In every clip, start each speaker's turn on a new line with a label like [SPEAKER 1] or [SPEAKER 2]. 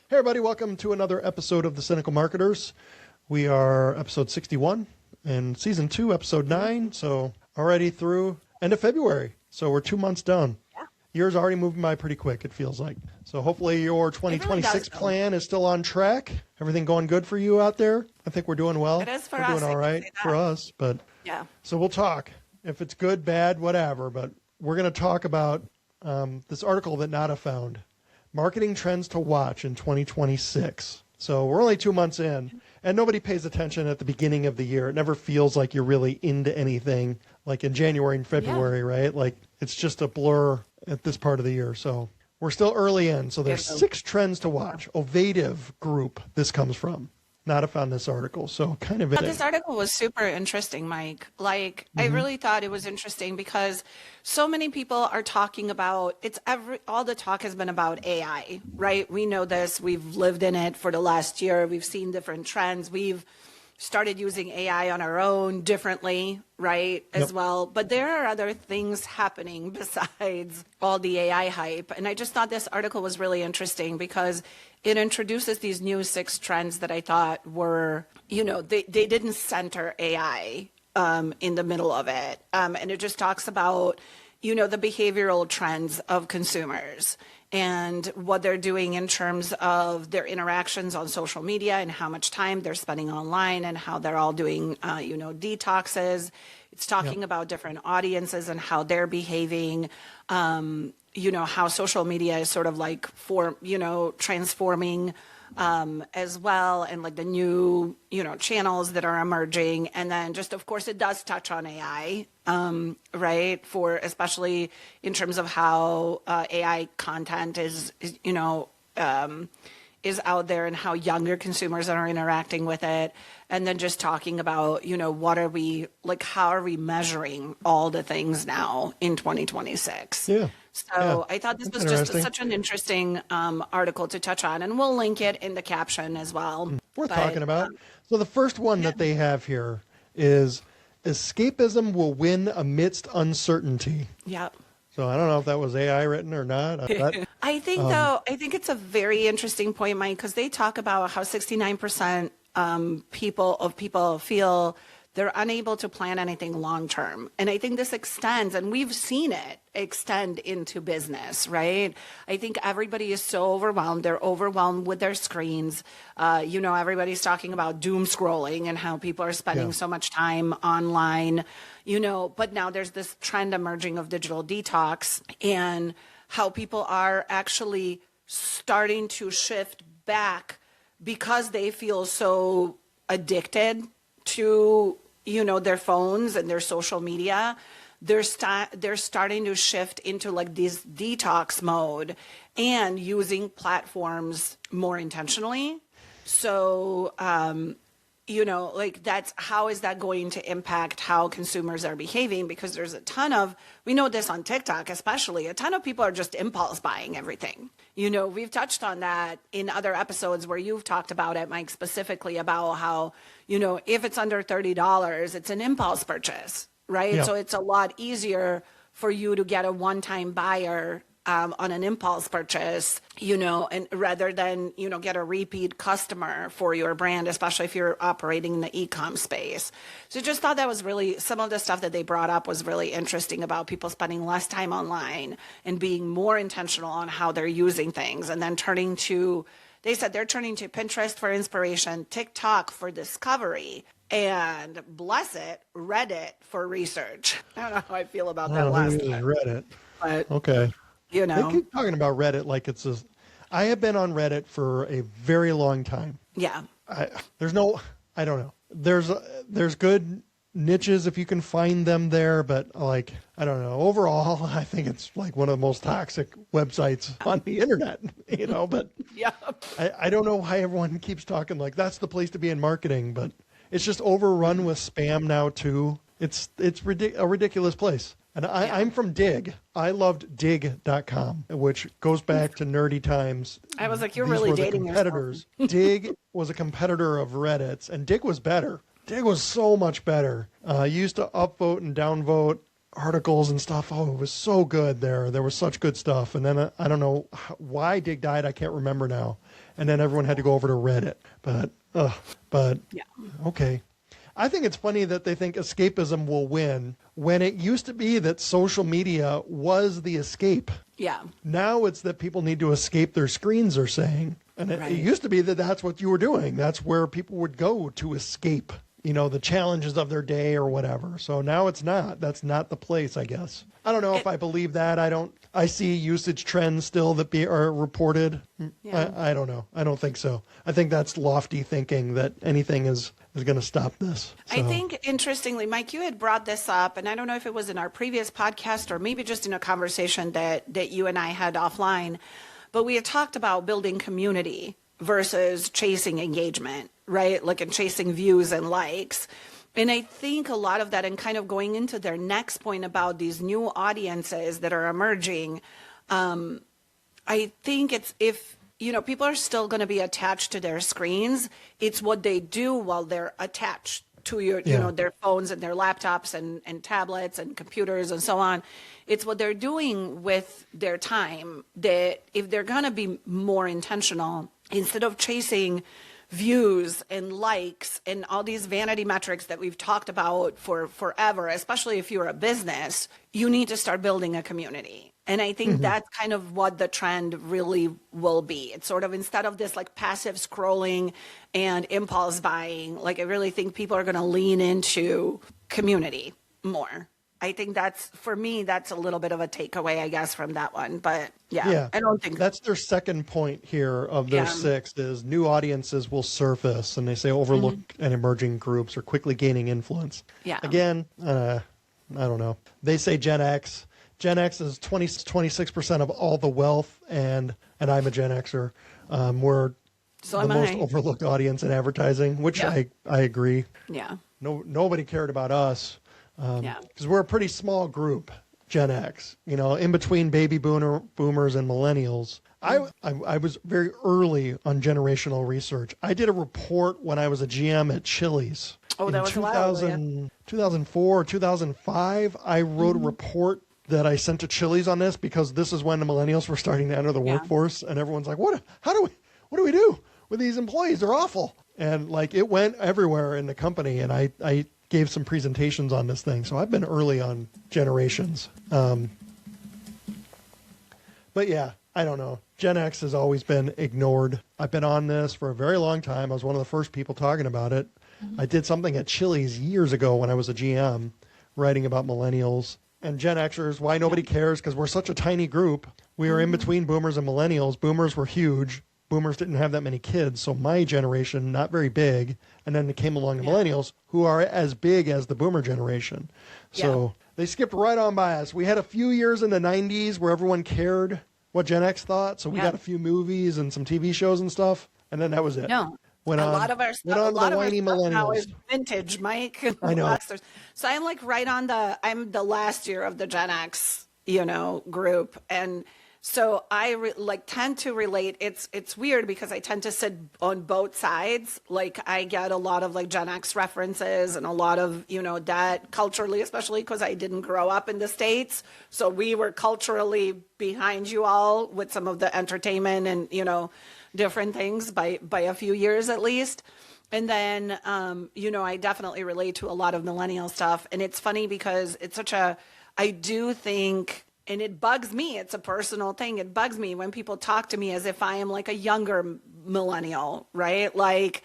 [SPEAKER 1] Hey everybody, welcome to another episode of the Cynical Marketers. We are episode 61 and season 2, episode 9. So already through end of February. So we're 2 months done.
[SPEAKER 2] Yeah.
[SPEAKER 1] Year's already moving by pretty quick, it feels like. So hopefully your 2026 plan is still on track. Everything going good for you out there? I think we're doing well.
[SPEAKER 2] It is for
[SPEAKER 1] we're
[SPEAKER 2] us.
[SPEAKER 1] Doing all right for us, but
[SPEAKER 2] yeah.
[SPEAKER 1] So we'll talk. If it's good, bad, whatever. But we're going to talk about this article that Nada found. Marketing trends to watch in 2026. So we're only 2 months in, and nobody pays attention at the beginning of the year. It never feels like you're really into anything, like in January and February, right? Like it's just a blur at this part of the year. So we're still early in. So there's 6 trends to watch. Ovative Group, this comes from. Nada found this article, so kind of.
[SPEAKER 2] This article was super interesting, Mike. Like, I really thought it was interesting because so many people are talking about all the talk has been about AI, right? We know this. We've lived in it for the last year. We've seen different trends. We've started using AI on our own differently, right, as well. But there are other things happening besides all the AI hype. And I just thought this article was really interesting because it introduces these new 6 trends that I thought were, they didn't center AI in the middle of it. And it just talks about, the behavioral trends of consumers and what they're doing in terms of their interactions on social media and how much time they're spending online and how they're all doing, detoxes. It's talking about different audiences and how they're behaving, how social media is sort of like transforming as well, and like the new, channels that are emerging. And then just, of course, it does touch on AI, right? For especially in terms of how AI content is out there and how younger consumers are interacting with it. And then just talking about, how are we measuring all the things now in 2026?
[SPEAKER 1] Yeah.
[SPEAKER 2] So I thought this was just such an interesting article to touch on, and we'll link it in the caption as well.
[SPEAKER 1] Worth talking about. So the first one that they have here is Escapism will win amidst uncertainty.
[SPEAKER 2] Yep.
[SPEAKER 1] So I don't know if that was AI written or not.
[SPEAKER 2] I think it's a very interesting point, Mike, because they talk about how 69% people feel they're unable to plan anything long term. And I think this extends, and we've seen it extend into business, right? I think everybody is so overwhelmed. They're overwhelmed with their screens. Everybody's talking about doom scrolling and how people are spending so much time online, but now there's this trend emerging of digital detox and how people are actually starting to shift back because they feel so addicted to their phones and their social media. They're starting to shift into like this detox mode and using platforms more intentionally. So, that's how is that going to impact how consumers are behaving? Because there's we know this on TikTok, especially, a ton of people are just impulse buying everything. We've touched on that in other episodes where you've talked about it, Mike, specifically about how, if it's under $30, it's an impulse purchase, right? Yeah. So it's a lot easier for you to get a one-time buyer on an impulse purchase, and rather than, get a repeat customer for your brand, especially if you're operating in the e-com space. So just thought that was really, some of the stuff that they brought up was really interesting about people spending less time online and being more intentional on how they're using things, and then they said they're turning to Pinterest for inspiration, TikTok for discovery, and bless it, Reddit for research. I don't know how I feel about that last one.
[SPEAKER 1] Reddit.
[SPEAKER 2] But,
[SPEAKER 1] okay. They keep talking about Reddit like it's I have been on Reddit for a very long time.
[SPEAKER 2] Yeah.
[SPEAKER 1] I don't know. There's good niches if you can find them there, but I don't know. Overall, I think it's like one of the most toxic websites on the internet, but
[SPEAKER 2] yeah.
[SPEAKER 1] I don't know why everyone keeps talking like that's the place to be in marketing, but it's just overrun with spam now too. It's a ridiculous place. And I'm from Dig. I loved dig.com, which goes back to nerdy times.
[SPEAKER 2] I was like, you're really dating
[SPEAKER 1] competitors. Dig was a competitor of Reddit's, and Dig was better. Dig was so much better. You used to upvote and downvote articles and stuff. Oh, it was so good there. There was such good stuff. And then I don't know why Dig died. I can't remember now. and then everyone had to go over to Reddit. But
[SPEAKER 2] Yeah.
[SPEAKER 1] okay. I think it's funny that they think escapism will win when it used to be that social media was the escape.
[SPEAKER 2] Yeah.
[SPEAKER 1] Now it's that people need to escape their screens, are saying. And it used to be that that's what you were doing. That's where people would go to escape, the challenges of their day or whatever. So now it's not. That's not the place, I guess. I don't know if I believe that. I see usage trends still that are reported.
[SPEAKER 2] Yeah.
[SPEAKER 1] I don't know. I don't think so. I think that's lofty thinking that anything is going to stop this. So.
[SPEAKER 2] I think, interestingly, Mike, you had brought this up, and I don't know if it was in our previous podcast or maybe just in a conversation that you and I had offline, but we had talked about building community versus chasing engagement, right? Like, and chasing views and likes. And I think a lot of that, and kind of going into their next point about these new audiences that are emerging, I think it's people are still going to be attached to their screens. It's what they do while they're attached to their phones and their laptops and tablets and computers and so on. It's what they're doing with their time that if they're going to be more intentional, instead of chasing views and likes and all these vanity metrics that we've talked about for forever, especially if you're a business, you need to start building a community. And I think that's kind of what the trend really will be. It's sort of, instead of this like passive scrolling and impulse buying, like I really think people are going to lean into community more. I think for me, that's a little bit of a takeaway, I guess, from that one. But yeah. I don't think
[SPEAKER 1] that's their second point here of their 6 is new audiences will surface, and they say overlooked and emerging groups are quickly gaining influence.
[SPEAKER 2] Yeah.
[SPEAKER 1] Again, I don't know. They say Gen X. Gen X is 26% of all the wealth, and I'm a Gen Xer. We're the most overlooked audience in advertising, which I agree.
[SPEAKER 2] Yeah.
[SPEAKER 1] Nobody cared about us. Because we're a pretty small group, Gen X, in between baby boomers and millennials. I was very early on generational research. I did a report when I was a GM at Chili's.
[SPEAKER 2] Oh, that was
[SPEAKER 1] 2004, 2005. I wrote a report that I sent to Chili's on this because this is when the millennials were starting to enter the workforce, and everyone's like, what do we do with these employees? They're awful. And like it went everywhere in the company, and I gave some presentations on this thing. So I've been early on generations. But yeah, I don't know. Gen X has always been ignored. I've been on this for a very long time. I was one of the first people talking about it. I did something at Chili's years ago when I was a GM, writing about millennials and Gen Xers, why nobody cares, because we're such a tiny group. We are in between boomers and millennials. Boomers were huge. Boomers didn't have that many kids, so my generation, not very big. And then came along the millennials, who are as big as the boomer generation. So they skipped right on by us. We had a few years in the 90s where everyone cared what Gen X thought, so we got a few movies and some TV shows and stuff, and then that was it.
[SPEAKER 2] No. A lot of our stuff now is vintage, Mike.
[SPEAKER 1] I know.
[SPEAKER 2] So I'm like I'm the last year of the Gen X, group. And so I tend to relate. It's weird because I tend to sit on both sides. Like I get a lot of like Gen X references and a lot of, that culturally, especially because I didn't grow up in the States. So we were culturally behind you all with some of the entertainment and, different things by a few years at least. And then, I definitely relate to a lot of millennial stuff. And it's funny because it's I do think, and it bugs me, it's a personal thing. It bugs me when people talk to me as if I am like a younger millennial, right? Like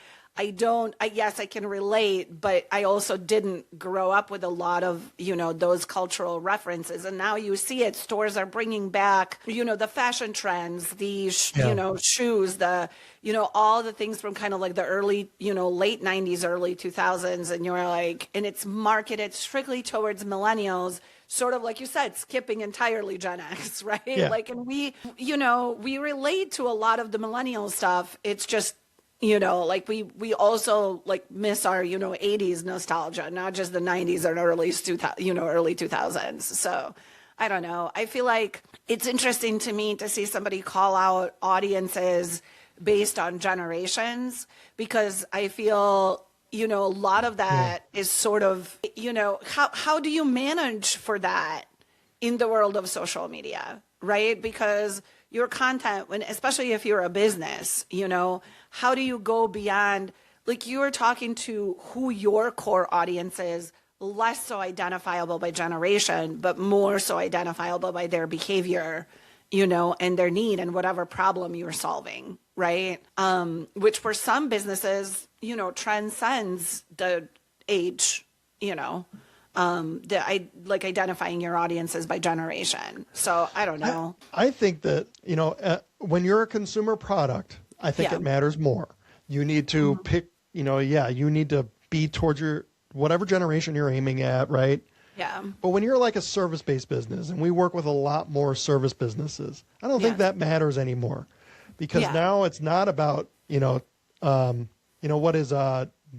[SPEAKER 2] yes, I can relate, but I also didn't grow up with a lot of, those cultural references. And now you see it, stores are bringing back, the fashion trends, the, shoes, all the things from kind of like the early, late 90s, early 2000s. And you're like, and it's marketed strictly towards millennials, sort of like you said, skipping entirely Gen X, right?
[SPEAKER 1] Yeah.
[SPEAKER 2] Like, and we relate to a lot of the millennial stuff. It's just, we also like miss our, 80s nostalgia, not just the 90s or early 2000s. So I don't know. I feel like it's interesting to me to see somebody call out audiences based on generations, because I feel, a lot of that is sort of, how do you manage for that in the world of social media, right? Because your content, when, especially if you're a business, you know, how do you go beyond, like you were talking to who your core audience is, less so identifiable by generation, but more so identifiable by their behavior, you know, and their need and whatever problem you're solving, right? Which for some businesses, you know, transcends the age, you know, like identifying your audiences by generation. So I don't know.
[SPEAKER 1] I think that, you know, when you're a consumer product, I think it matters more. You need to pick, you know, you need to be towards your whatever generation you're aiming at, right?
[SPEAKER 2] Yeah.
[SPEAKER 1] But when you're like a service-based business, and we work with a lot more service businesses, I don't think that matters anymore, because now it's not about, what is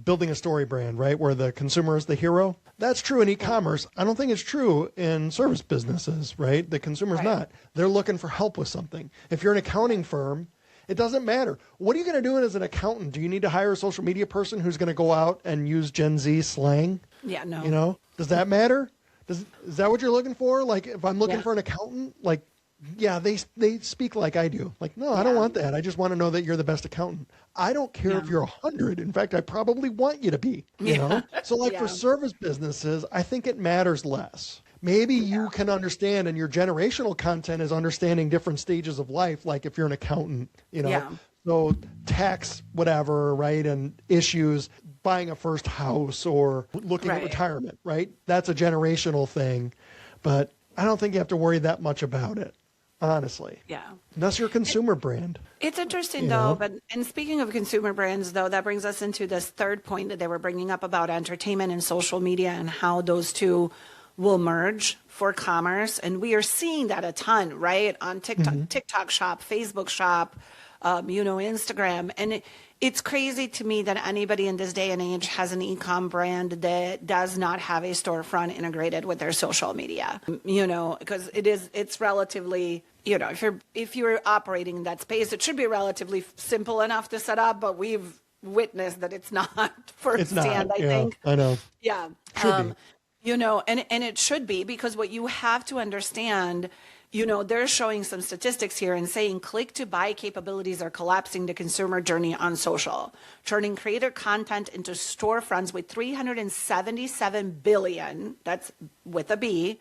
[SPEAKER 1] building a story brand, right? Where the consumer is the hero. That's true in e-commerce. I don't think it's true in service businesses, right? The consumer's not. They're looking for help with something. If you're an accounting firm, it doesn't matter. What are you going to do as an accountant? Do you need to hire a social media person who's going to go out and use Gen Z slang?
[SPEAKER 2] Yeah, no.
[SPEAKER 1] You know, does that matter? Is that what you're looking for? Like, if I'm looking for an accountant, like, they speak like I do. Like, no, I don't want that. I just want to know that you're the best accountant. I don't care if you're 100. In fact, I probably want you to be, you know? So like for service businesses, I think it matters less. Maybe you can understand, and your generational content is understanding different stages of life. Like if you're an accountant, you know, so tax, whatever, right? And issues, buying a first house or looking at retirement, right? That's a generational thing, but I don't think you have to worry that much about it, honestly.
[SPEAKER 2] Yeah.
[SPEAKER 1] Unless you're a consumer brand.
[SPEAKER 2] It's interesting though, and speaking of consumer brands though, that brings us into this third point that they were bringing up about entertainment and social media and how those two will merge for commerce. And we are seeing that a ton, right? On TikTok shop, Facebook shop, Instagram. And it's crazy to me that anybody in this day and age has an e-com brand that does not have a storefront integrated with their social media, because it's relatively, if you're operating in that space, it should be relatively simple enough to set up, but we've witnessed that it's not firsthand, I think.
[SPEAKER 1] I know.
[SPEAKER 2] Yeah.
[SPEAKER 1] Should be.
[SPEAKER 2] And it should be, because what you have to understand, they're showing some statistics here and saying click to buy capabilities are collapsing the consumer journey on social, turning creator content into storefronts with 377 billion, that's with a B,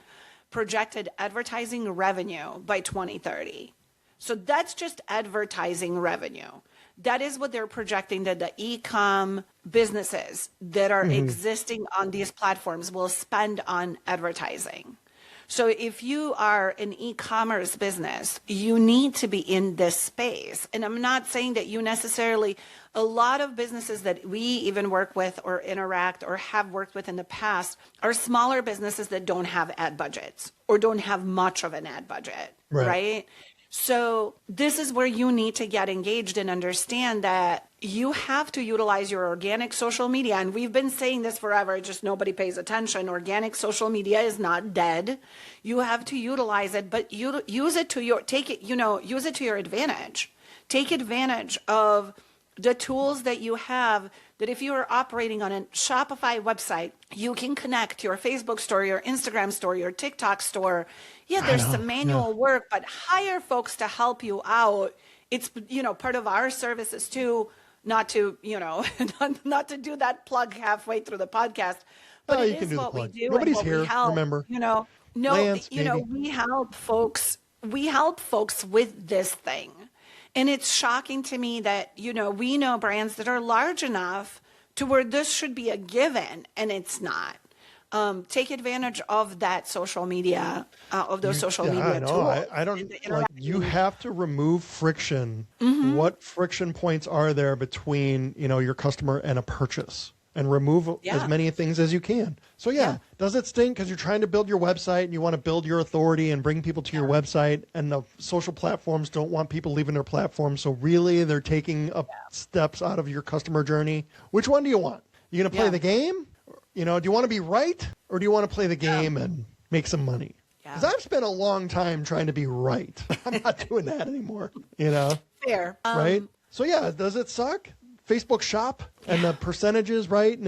[SPEAKER 2] projected advertising revenue by 2030. So that's just advertising revenue. That is what they're projecting, that the e-com businesses that are existing on these platforms will spend on advertising. So if you are an e-commerce business, you need to be in this space. And I'm not saying that you necessarily, a lot of businesses that we even work with or interact or have worked with in the past are smaller businesses that don't have ad budgets or don't have much of an ad budget, right? So this is where you need to get engaged and understand that you have to utilize your organic social media. And we've been saying this forever, just nobody pays attention. Organic social media is not dead. You have to utilize it, but use it to your advantage. Take advantage of the tools that you have, that if you are operating on a Shopify website, you can connect your Facebook store, your Instagram store, your TikTok store. Yeah, there's some manual work, but hire folks to help you out. It's, part of our services too, not to, not to do that plug halfway through the podcast, but it is what we do.
[SPEAKER 1] Nobody's
[SPEAKER 2] and what
[SPEAKER 1] here,
[SPEAKER 2] we help,
[SPEAKER 1] remember.
[SPEAKER 2] Lance, we help folks with this thing. And it's shocking to me that, we know brands that are large enough to where this should be a given, and it's not. Take advantage of that social media, of those social media tools.
[SPEAKER 1] I don't like. You have to remove friction. What friction points are there between your customer and a purchase, and remove as many things as you can. So does it stink because you're trying to build your website and you want to build your authority and bring people to your website, and the social platforms don't want people leaving their platform? So really, they're taking up steps out of your customer journey. Which one do you want? You gonna play the game? Do you want to be right, or do you want to play the game and make some money? Because I've spent a long time trying to be right. I'm not doing that anymore,
[SPEAKER 2] Fair.
[SPEAKER 1] Right? So does it suck? Facebook shop and the percentages, right?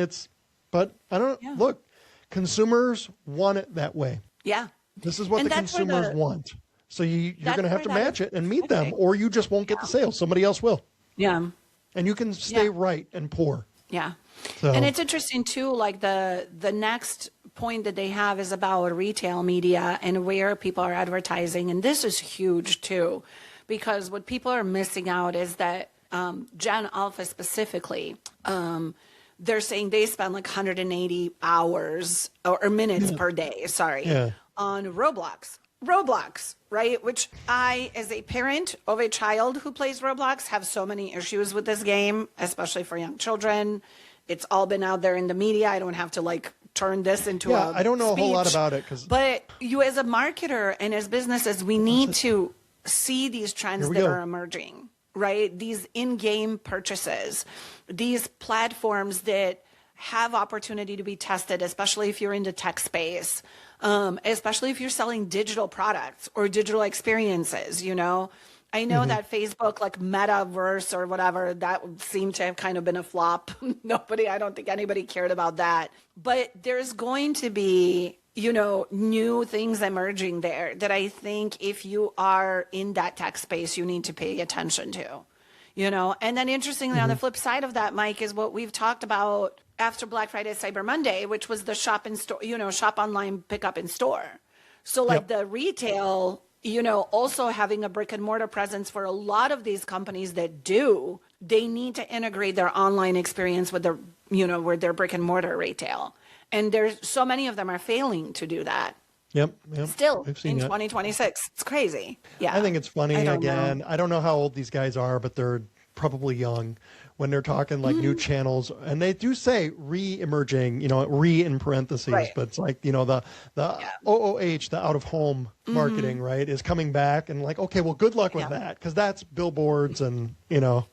[SPEAKER 1] But I don't look, consumers want it that way.
[SPEAKER 2] Yeah.
[SPEAKER 1] This is what the consumers want. So you're
[SPEAKER 2] That's
[SPEAKER 1] going to have to
[SPEAKER 2] where that
[SPEAKER 1] match
[SPEAKER 2] is
[SPEAKER 1] it and meet them,
[SPEAKER 2] interesting.
[SPEAKER 1] or you just won't get the sale. Somebody else will.
[SPEAKER 2] Yeah.
[SPEAKER 1] And you can stay right and poor.
[SPEAKER 2] Yeah.
[SPEAKER 1] So,
[SPEAKER 2] And it's interesting too, like the next point that they have is about retail media and where people are advertising. And this is huge too, because what people are missing out is that Gen Alpha specifically, they're saying they spend like 180 hours or minutes per day, on Roblox, right? Which I, as a parent of a child who plays Roblox, have so many issues with this game, especially for young children. It's all been out there in the media. I don't have to like turn this into a
[SPEAKER 1] I don't know a whole lot
[SPEAKER 2] speech.
[SPEAKER 1] about it.
[SPEAKER 2] But you as a marketer and as businesses, we need to see these trends that are emerging, right? These in-game purchases, these platforms that have opportunity to be tested, especially if you're in the tech space, especially if you're selling digital products or digital experiences, you know. I know that Facebook, like metaverse or whatever, that seemed to have kind of been a flop. I don't think anybody cared about that. But there's going to be, you know, new things emerging there that I think if you are in that tech space, you need to pay attention to, you know. And then interestingly, on the flip side of that, Mike, is what we've talked about after Black Friday, Cyber Monday, which was the shop in store, you know, shop online, pick up in store. So like the retail, you know, also having a brick and mortar presence for a lot of these companies that do, they need to integrate their online experience with their, you know, with their brick and mortar retail. And there's so many of them are failing to do that.
[SPEAKER 1] Yep.
[SPEAKER 2] Still in 2026. It's crazy. Yeah.
[SPEAKER 1] I think it's funny. I don't know how old these guys are, but they're probably young when they're talking like new channels, and they do say re-emerging, you know, in parentheses, but it's like, you know, the OOH, the out of home marketing, right, is coming back, and like, okay, well, good luck with that, because that's billboards and, you know,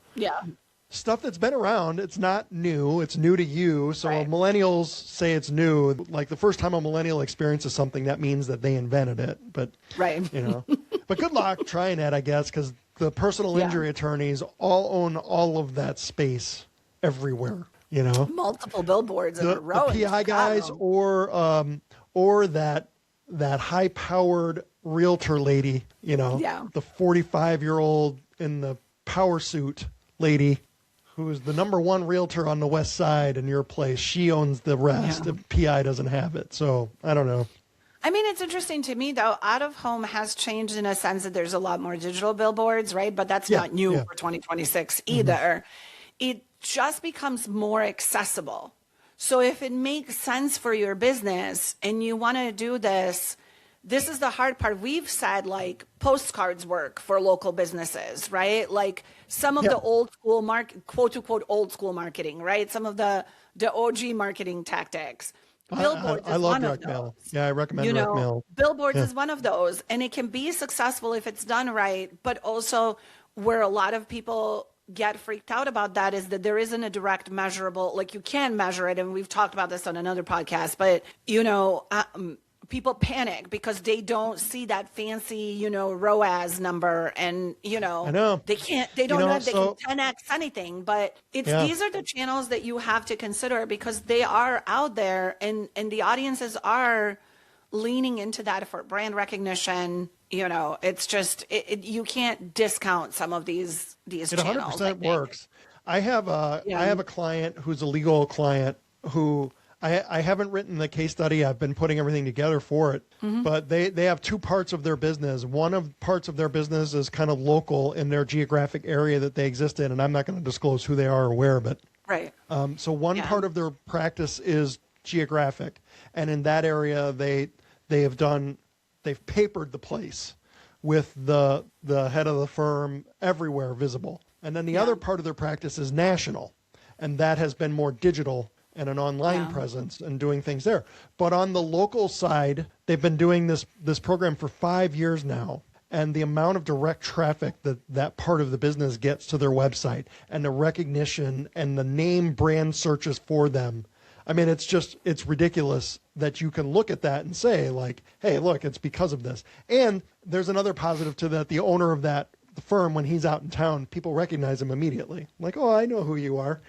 [SPEAKER 1] stuff that's been around. It's not new. It's new to you. So millennials say it's new. Like the first time a millennial experiences something, that means that they invented it. But you know, but good luck trying that, I guess, because the personal injury attorneys all own all of that space everywhere. You know, multiple billboards in a row. The PI guys, or that high-powered realtor lady. You know, the 45-year-old in the power suit lady, who's the number one realtor on the West Side in your place. She owns the rest. If PI doesn't have it. So I don't know. I mean, it's interesting to me, though. Out of home has changed in a sense that there's a lot more digital billboards, right? But that's not new for 2026 either. It just becomes more accessible. So if it makes sense for your business and you want to do this, this is the hard part. We've said like postcards work for local businesses, right? Like some of the old school quote unquote old school marketing, right? Some of the OG marketing tactics. Billboards I love direct mail. Yeah, I recommend direct mail. Billboards is one of those, and it can be successful if it's done right, but also where a lot of people get freaked out about that is that there isn't a direct measurable, like you can measure it, and we've talked about this on another podcast, but you know, people panic because they don't see that fancy, you know, ROAS number, and you know, they don't know if they can 10x anything, but these are the channels that you have to consider because they are out there, and the audiences are leaning into that for brand recognition. You know, it's just you can't discount some of these channels. It 100% works. I have a client who's a legal client who I haven't written the case study. I've been putting everything together for it, but they have two parts of their business. One of parts of their business is kind of local in their geographic area that they exist in, and I'm not going to disclose who they are or where, but so one part of their practice is geographic, and in that area they've papered the place with the head of the firm everywhere visible, and then the other part of their practice is national, and that has been more digital and an online presence and doing things there. But on the local side, they've been doing this program for 5 years now. And the amount of direct traffic that part of the business gets to their website, and the recognition and the name brand searches for them. I mean, it's ridiculous that you can look at that and say like, hey, look, it's because of this. And there's another positive to that. The owner of the firm, when he's out in town, people recognize him immediately. Like, oh, I know who you are,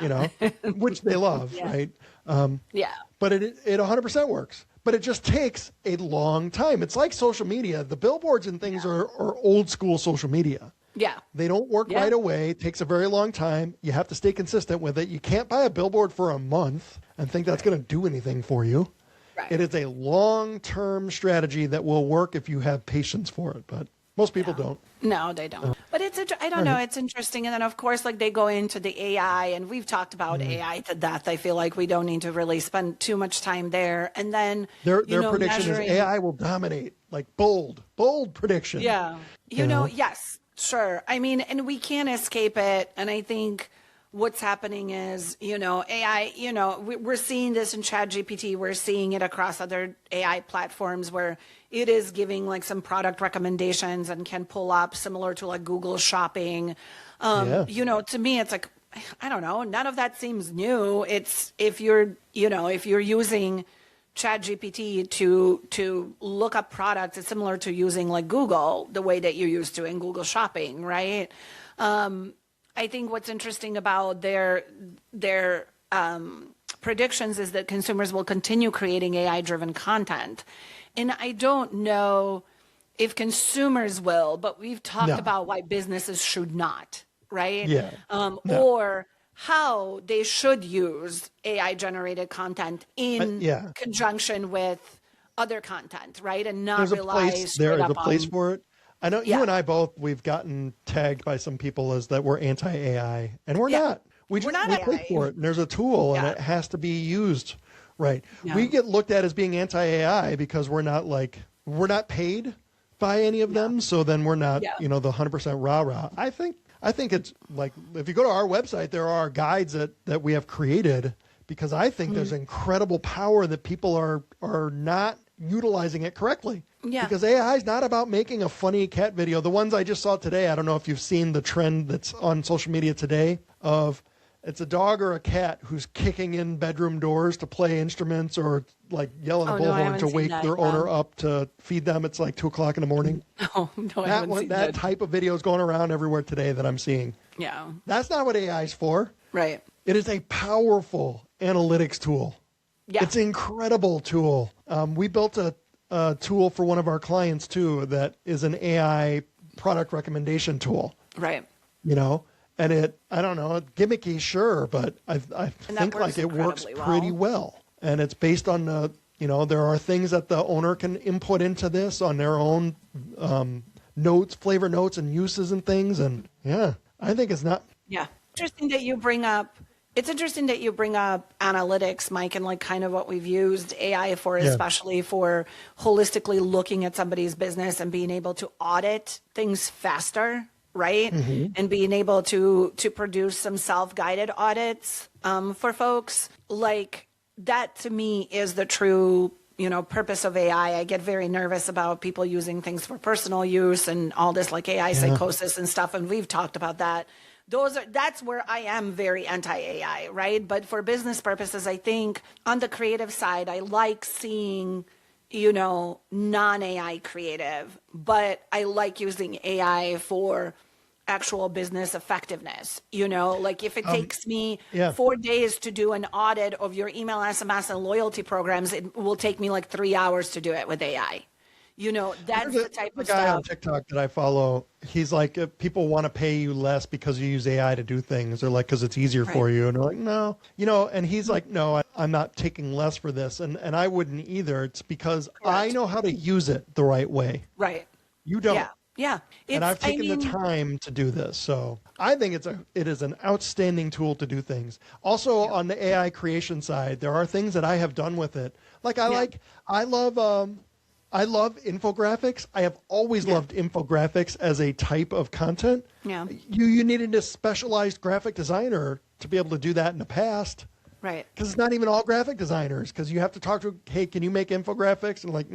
[SPEAKER 1] you know, which they love, right? But it 100% works. but it just takes a long time. It's like social media. The billboards and things are old school social media.
[SPEAKER 2] Yeah.
[SPEAKER 1] They don't work right away. It takes a very long time. You have to stay consistent with it. You can't buy a billboard for a month and think that's going to do anything for you.
[SPEAKER 2] Right.
[SPEAKER 1] It is a long-term strategy that will work if you have patience for it, but most people don't.
[SPEAKER 2] No, they don't. But I don't know. It's interesting. And then, of course, like they go into the AI, and we've talked about AI to death. I feel like we don't need to really spend too much time there. And then
[SPEAKER 1] their prediction is AI will dominate, like bold prediction.
[SPEAKER 2] Yeah. You know, yes, sure. I mean, and we can't escape it. And I think what's happening is, AI, we're seeing this in ChatGPT. We're seeing it across other AI platforms where it is giving like some product recommendations and can pull up similar to like Google Shopping. To me, it's like, I don't know, none of that seems new. It's if you're using ChatGPT to look up products, it's similar to using like Google the way that you used to in Google Shopping, right? I think what's interesting about their predictions is that consumers will continue creating AI-driven content. And I don't know if consumers will, but we've talked about why businesses should not, right?
[SPEAKER 1] Yeah.
[SPEAKER 2] Or how they should use AI-generated content in conjunction with other content, right? And not rely straight up on...
[SPEAKER 1] There's a place for it. I know you and I both, we've gotten tagged by some people as that we're anti-AI, and we're not. We click for it, and there's a tool, and it has to be used right. Yeah. We get looked at as being anti-AI because we're not paid by any of them, so then we're not, the 100% rah-rah. I think it's like, if you go to our website, there are guides that we have created, because I think there's incredible power that people are not utilizing it correctly.
[SPEAKER 2] Yeah.
[SPEAKER 1] Because AI is not about making a funny cat video. The ones I just saw today, I don't know if you've seen the trend that's on social media today of it's a dog or a cat who's kicking in bedroom doors to play instruments or like yelling a bullhorn to wake their owner up to feed them. It's like 2:00 in the morning.
[SPEAKER 2] Oh, no, I haven't seen that.
[SPEAKER 1] That type of video is going around everywhere today that I'm seeing.
[SPEAKER 2] Yeah.
[SPEAKER 1] That's not what AI is for.
[SPEAKER 2] Right.
[SPEAKER 1] It is a powerful analytics tool. Yeah. It's an incredible tool. We built a tool for one of our clients too that is an AI product recommendation tool.
[SPEAKER 2] Right.
[SPEAKER 1] And I don't know, gimmicky, sure, but I think like it works pretty well. And it's based on there are things that the owner can input into this on their own notes, flavor notes and uses and things. And I think it's not.
[SPEAKER 2] Yeah. Interesting that you bring up analytics, Mike, and like kind of what we've used AI for, especially for holistically looking at somebody's business and being able to audit things faster, right? Mm-hmm. And being able to produce some self-guided audits for folks. Like that to me is the true, purpose of AI. I get very nervous about people using things for personal use and all this like AI psychosis and stuff. And we've talked about that. That's where I am very anti-AI, right? But for business purposes, I think on the creative side, I like seeing, non-AI creative, but I like using AI for actual business effectiveness. Like if it takes me 4 days to do an audit of your email, SMS, and loyalty programs, it will take me like 3 hours to do it with AI. That's the type of stuff.
[SPEAKER 1] The guy on TikTok that I follow, he's like, people want to pay you less because you use AI to do things. They're like, because it's easier for you. And they're like, no, and he's like, no, I'm not taking less for this. And I wouldn't either. It's because I know how to use it the right way.
[SPEAKER 2] Right.
[SPEAKER 1] You don't.
[SPEAKER 2] Yeah.
[SPEAKER 1] And I've taken the time to do this. So I think it is an outstanding tool to do things. Also on the AI creation side, there are things that I have done with it. Like I love infographics. I have always loved infographics as a type of content.
[SPEAKER 2] Yeah.
[SPEAKER 1] You needed a specialized graphic designer to be able to do that in the past.
[SPEAKER 2] Right.
[SPEAKER 1] Because it's not even all graphic designers. Because you have to talk to, hey, can you make infographics? And like,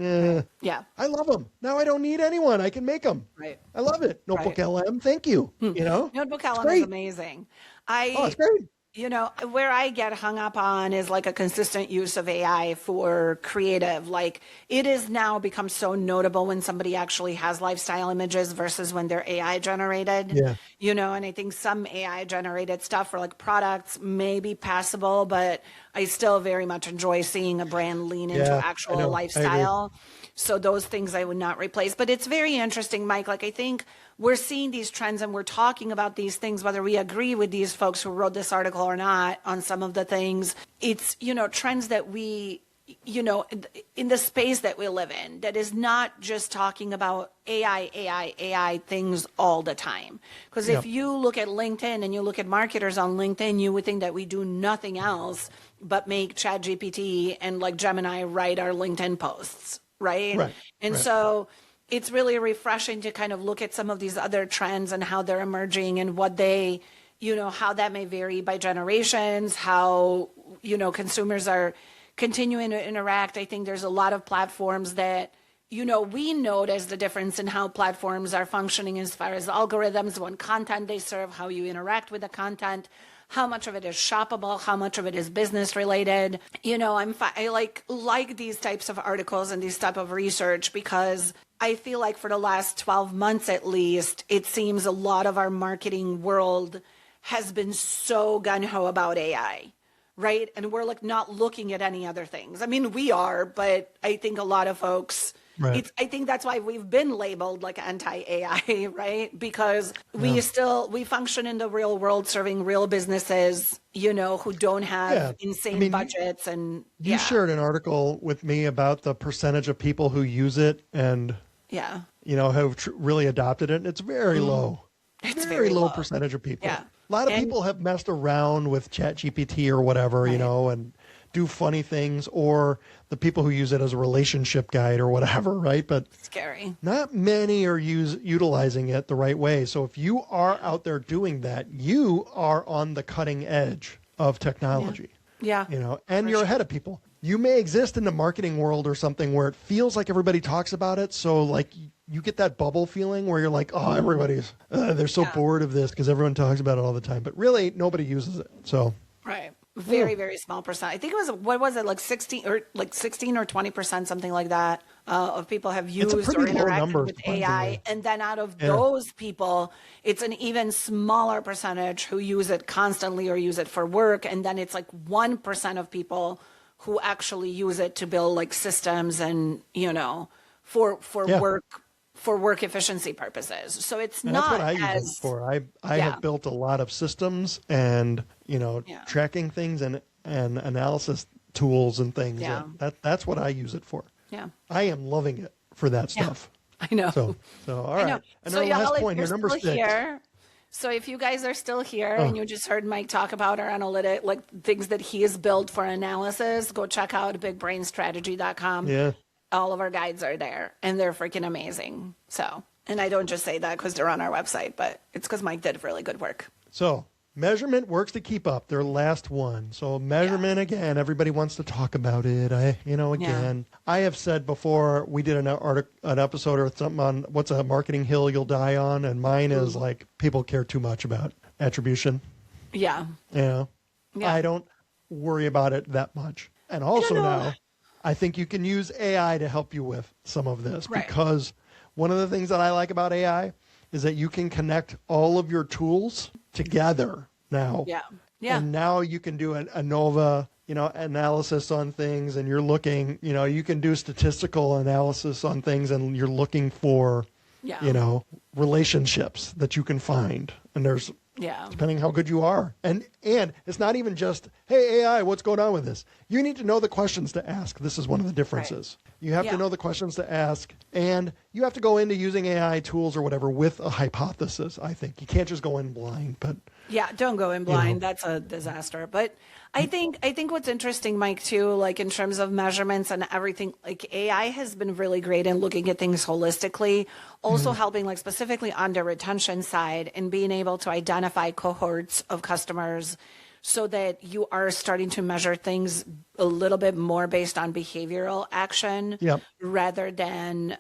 [SPEAKER 2] yeah.
[SPEAKER 1] I love them. Now I don't need anyone. I can make them.
[SPEAKER 2] Right.
[SPEAKER 1] I love it. Notebook LM. Thank you.
[SPEAKER 2] Notebook LM is amazing.
[SPEAKER 1] It's great.
[SPEAKER 2] You know, where I get hung up on is like a consistent use of AI for creative. Like it has now become so notable when somebody actually has lifestyle images versus when they're AI generated.
[SPEAKER 1] Yeah.
[SPEAKER 2] You know, and I think some AI generated stuff for like products may be passable, but I still very much enjoy seeing a brand lean into
[SPEAKER 1] Yeah, I
[SPEAKER 2] actual
[SPEAKER 1] know. I agree.
[SPEAKER 2] lifestyle. So those things I would not replace. But it's very interesting, Mike. Like I think we're seeing these trends and we're talking about these things, whether we agree with these folks who wrote this article or not on some of the things. It's, you know, trends that we, you know, in the space that we live in, that is not just talking about AI things all the time. Because if you look at LinkedIn and you look at marketers on LinkedIn, you would think that we do nothing else but make ChatGPT and like Gemini write our LinkedIn posts. Right. And so it's really refreshing to kind of look at some of these other trends and how they're emerging and what they, you know, how that may vary by generations, how, you know, consumers are continuing to interact. I think there's a lot of platforms that, you know, we notice the difference in how platforms are functioning as far as algorithms, what content they serve, how you interact with the content, how much of it is shoppable, how much of it is business related. You know, I like these types of articles and these type of research because I feel like for the last 12 months at least, it seems a lot of our marketing world has been so gung-ho about AI, right? And we're like not looking at any other things. I mean, we are, but I think a lot of folks, I think that's why we've been labeled like anti-AI, right? Because we function in the real world serving real businesses, you know, who don't have insane budgets. And
[SPEAKER 1] you shared an article with me about the percentage of people who use it and, you know, have really adopted it. And it's very low. It's very low percentage of people.
[SPEAKER 2] Yeah.
[SPEAKER 1] A lot of people have messed around with ChatGPT or whatever, you know, and do funny things, or the people who use it as a relationship guide or whatever, right? But
[SPEAKER 2] scary.
[SPEAKER 1] Not many are utilizing it the right way. So if you are out there doing that, you are on the cutting edge of technology.
[SPEAKER 2] Yeah.
[SPEAKER 1] You know, and you're ahead of people. You may exist in the marketing world or something where it feels like everybody talks about it. So like you get that bubble feeling where you're like, oh, everybody's, they're so bored of this because everyone talks about it all the time. But really, nobody uses it. So.
[SPEAKER 2] Right. Very, very small percent. I think it was, what was it, like 16 or 20%, something like that, of people have used or interacted with AI. And then out of those people, it's an even smaller percentage who use it constantly or use it for work. And then it's like 1% of people who actually use it to build like systems and, you know, for work efficiency purposes. So it's
[SPEAKER 1] and
[SPEAKER 2] not
[SPEAKER 1] that's what I use it for. I have built a lot of systems and, you know, tracking things and analysis tools and things.
[SPEAKER 2] Yeah.
[SPEAKER 1] That's what I use it for.
[SPEAKER 2] Yeah.
[SPEAKER 1] I am loving it for that stuff.
[SPEAKER 2] I know.
[SPEAKER 1] So all right. And
[SPEAKER 2] so
[SPEAKER 1] our last
[SPEAKER 2] y'all,
[SPEAKER 1] point here, number 6.
[SPEAKER 2] Here, so if you guys are still here and you just heard Mike talk about our analytic, like things that he has built for analysis, go check out bigbrainstrategy.com.
[SPEAKER 1] Yeah.
[SPEAKER 2] All of our guides are there and they're freaking amazing. So, and I don't just say that because they're on our website, but it's because Mike did really good work.
[SPEAKER 1] So measurement works to keep up. Their last one. So measurement again, everybody wants to talk about it. I have said before, we did an episode or something on what's a marketing hill you'll die on. And mine is like, people care too much about attribution.
[SPEAKER 2] Yeah.
[SPEAKER 1] You know, I don't worry about it that much. And also now, I think you can use AI to help you with some of this because one of the things that I like about AI is that you can connect all of your tools together now.
[SPEAKER 2] Yeah. Yeah.
[SPEAKER 1] And now you can do an ANOVA, you know, analysis on things, and you're looking, you know, you can do statistical analysis on things, and you're looking for, you know, relationships that you can find. And there's, depending how good you are. And it's not even just, hey, AI, what's going on with this? You need to know the questions to ask. This is one of the differences. You have to know the questions to ask, and you have to go into using AI tools or whatever with a hypothesis, I think. You can't just go in blind, but...
[SPEAKER 2] Yeah, don't go in blind. That's a disaster. But I think what's interesting, Mike, too, like in terms of measurements and everything, like AI has been really great in looking at things holistically, also helping like specifically on the retention side and being able to identify cohorts of customers so that you are starting to measure things a little bit more based on behavioral action rather than,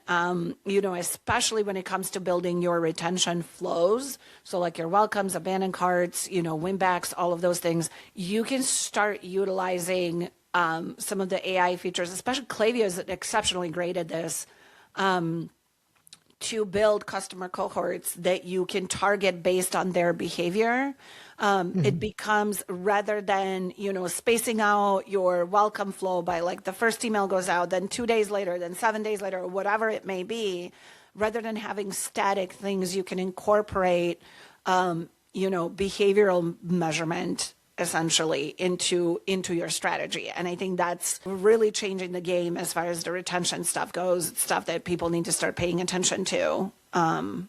[SPEAKER 2] especially when it comes to building your retention flows. So like your welcomes, abandoned carts, win backs, all of those things, you can start utilizing some of the AI features, especially Klaviyo is exceptionally great at this, to build customer cohorts that you can target based on their behavior. It becomes, rather than, spacing out your welcome flow by like the first email goes out, then 2 days later, then 7 days later, or whatever it may be, rather than having static things, you can incorporate, behavioral measurement essentially into your strategy. And I think that's really changing the game as far as the retention stuff goes. It's stuff that people need to start paying attention to on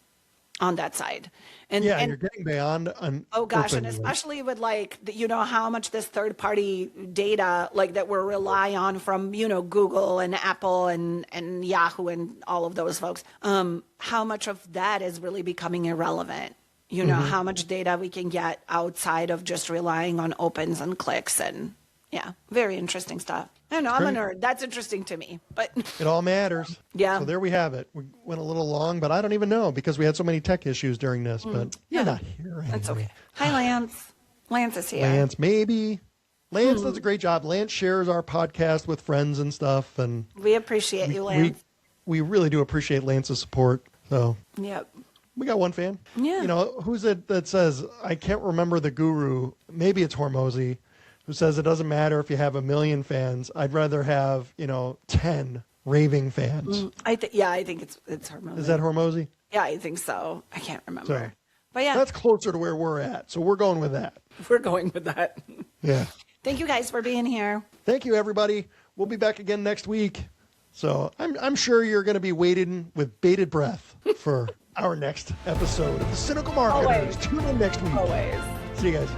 [SPEAKER 2] that side. And
[SPEAKER 1] you're getting beyond
[SPEAKER 2] and especially with like how much this third party data like that we're rely on from Google and Apple and Yahoo and all of those folks, how much of that is really becoming irrelevant. How much data we can get outside of just relying on opens and clicks, and very interesting stuff. I don't know, I'm a nerd. That's interesting to me, but
[SPEAKER 1] it all matters.
[SPEAKER 2] Yeah.
[SPEAKER 1] So there we have it. We went a little long, but I don't even know because we had so many tech issues during this, but you're not here anyway.
[SPEAKER 2] That's okay. Hi, Lance. Lance is here.
[SPEAKER 1] Lance does a great job. Lance shares our podcast with friends and stuff, and
[SPEAKER 2] we appreciate you, Lance.
[SPEAKER 1] We really do appreciate Lance's support. So
[SPEAKER 2] yep.
[SPEAKER 1] We got one fan.
[SPEAKER 2] Yeah.
[SPEAKER 1] Who's it that says, I can't remember the guru, maybe it's Hormozy, who says it doesn't matter if you have 1 million fans. I'd rather have, 10 raving fans.
[SPEAKER 2] I think it's Hormozy.
[SPEAKER 1] Is that Hormozy?
[SPEAKER 2] Yeah, I think so. I can't remember.
[SPEAKER 1] So,
[SPEAKER 2] but yeah.
[SPEAKER 1] That's closer to where we're at. So we're going with that.
[SPEAKER 2] We're going with that.
[SPEAKER 1] Yeah.
[SPEAKER 2] Thank you guys for being here.
[SPEAKER 1] Thank you, everybody. We'll be back again next week. So I'm sure you're going to be waiting with bated breath for our next episode of the Cynical Marketers.
[SPEAKER 2] Always.
[SPEAKER 1] Tune in next week.
[SPEAKER 2] Always.
[SPEAKER 1] See you guys.